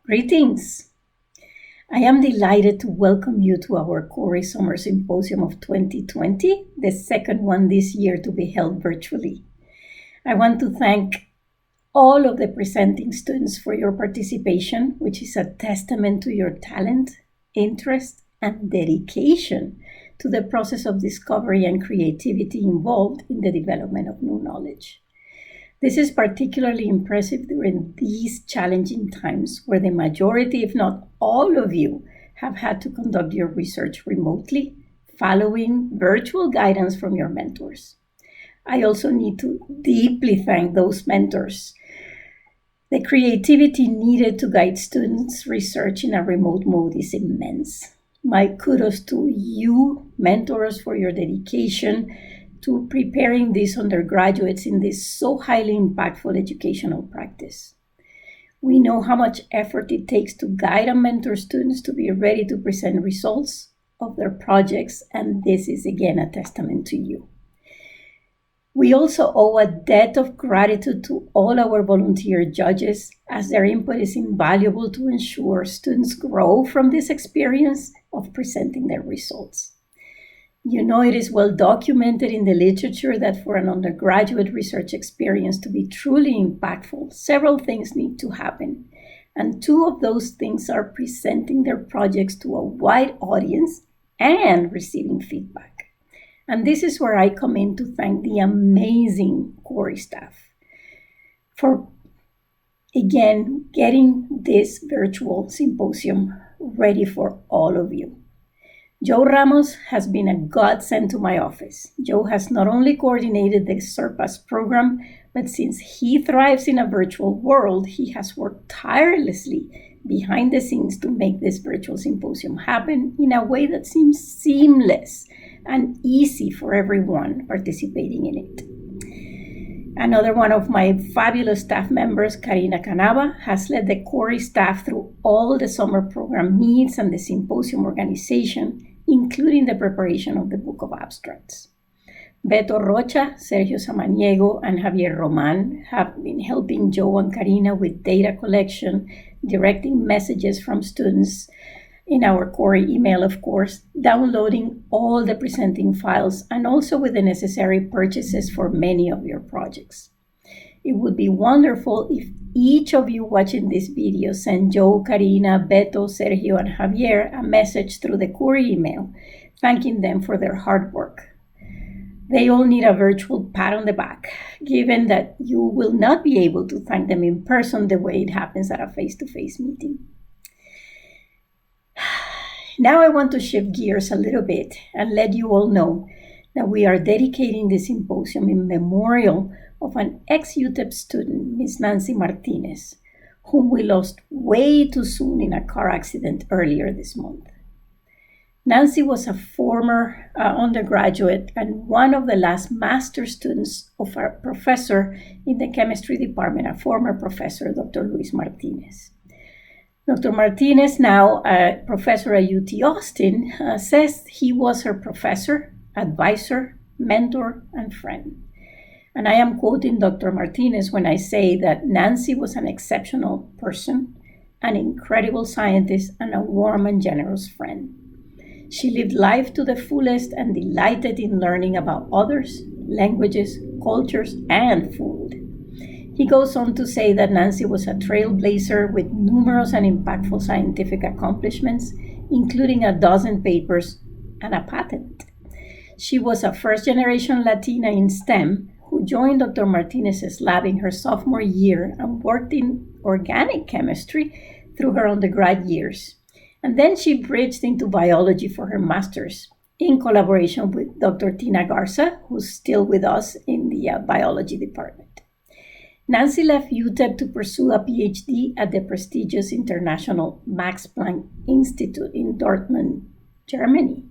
Greetings! I am delighted to welcome you to our COURI Summer Symposium of 2020, the second one this year to be held virtually. I want to thank all of the presenting students for your participation, which is a testament to your talent, interest, and dedication to the process of discovery and creativity involved in the development of new knowledge. This is particularly impressive during these challenging times where the majority, if not all of you, have had to conduct your research remotely, following virtual guidance from your mentors. I also need to deeply thank those mentors. The creativity needed to guide students' research in a remote mode is immense. My kudos to you, mentors, for your dedication to preparing these undergraduates in this so highly impactful educational practice. We know how much effort it takes to guide and mentor students to be ready to present results of their projects, and this is again a testament to you. We also owe a debt of gratitude to all our volunteer judges, as their input is invaluable to ensure students grow from this experience of presenting their results. You know, it is well documented in the literature that for an undergraduate research experience to be truly impactful, several things need to happen. And two of those things are presenting their projects to a wide audience and receiving feedback. And this is where I come in to thank the amazing COURI staff for, again, getting this virtual symposium ready for all of you. Joe Ramos has been a godsend to my office. Joe has not only coordinated the Surpass program, but since he thrives in a virtual world, he has worked tirelessly behind the scenes to make this virtual symposium happen in a way that seems seamless and easy for everyone participating in it. Another one of my fabulous staff members, Karina Canava, has led the COURI staff through all the summer program needs and the symposium organization, including the preparation of the Book of Abstracts. Beto Rocha, Sergio Samaniego, and Javier Roman have been helping Joe and Karina with data collection, directing messages from students in our COURI email, of course, downloading all the presenting files, and also with the necessary purchases for many of your projects. It would be wonderful if each of you watching this video send Joe, Karina, Beto, Sergio, and Javier a message through the COURI email, thanking them for their hard work. They all need a virtual pat on the back, given that you will not be able to thank them in person the way it happens at a face-to-face meeting. Now I want to shift gears a little bit and let you all know that we are dedicating this symposium in memorial of an ex-UTEP student, Ms. Nancy Martinez, whom we lost way too soon in a car accident earlier this month. Nancy was a former undergraduate and one of the last master students of our professor in the chemistry department, a former professor, Dr. Luis Martinez. Dr. Martinez, now a professor at UT Austin, says he was her professor, advisor, mentor, and friend. And I am quoting Dr. Martinez when I say that Nancy was an exceptional person, an incredible scientist, and a warm and generous friend. She lived life to the fullest and delighted in learning about others, languages, cultures, and food. He goes on to say that Nancy was a trailblazer with numerous and impactful scientific accomplishments, including 12 papers and a patent. She was a first-generation Latina in STEM who joined Dr. Martinez's lab in her sophomore year and worked in organic chemistry through her undergrad years. And then she bridged into biology for her master's in collaboration with Dr. Tina Garza, who's still with us in the biology department. Nancy left UTEP to pursue a PhD at the prestigious International Max Planck Institute in Dortmund, Germany.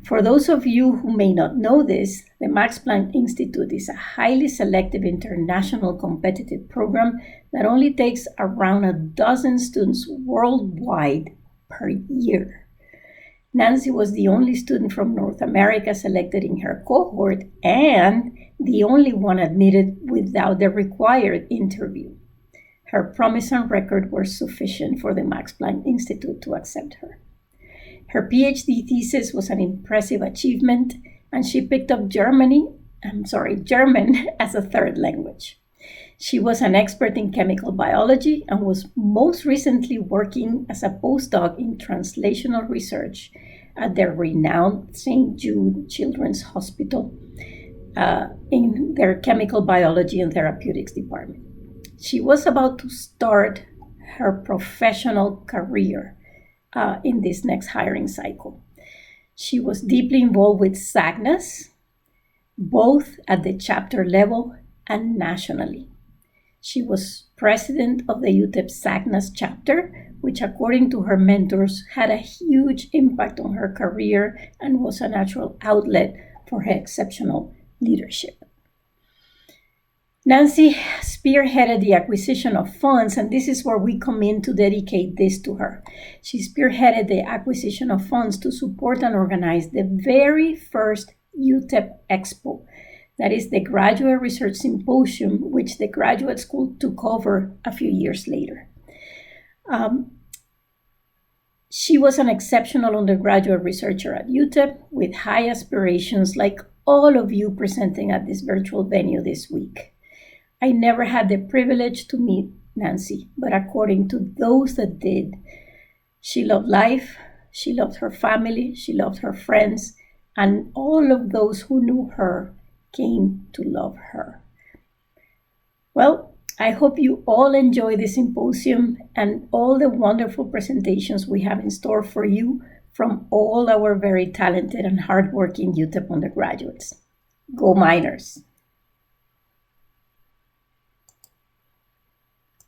For those of you who may not know this, the Max Planck Institute is a highly selective international competitive program that only takes around 12 students worldwide per year. Nancy was the only student from North America selected in her cohort and the only one admitted without the required interview. Her promise and record were sufficient for the Max Planck Institute to accept her. Her PhD thesis was an impressive achievement, and she picked up German as a third language. She was an expert in chemical biology and was most recently working as a postdoc in translational research at the renowned St. Jude Children's Hospital in their chemical biology and therapeutics department. She was about to start her professional career in this next hiring cycle. She was deeply involved with SAGNAS, both at the chapter level and nationally. She was president of the UTEP SAGNAS chapter, which according to her mentors had a huge impact on her career and was a natural outlet for her exceptional leadership. Nancy spearheaded the acquisition of funds, and this is where we come in to dedicate this to her. She spearheaded the acquisition of funds to support and organize the very first UTEP Expo. That is the Graduate Research Symposium, which the graduate school took over a few years later. She was an exceptional undergraduate researcher at UTEP with high aspirations, like all of you presenting at this virtual venue this week. I never had the privilege to meet Nancy, but according to those that did, she loved life, she loved her family, she loved her friends, and all of those who knew her came to love her. Well, I hope you all enjoy this symposium and all the wonderful presentations we have in store for you from all our very talented and hardworking UTEP undergraduates. Go Miners!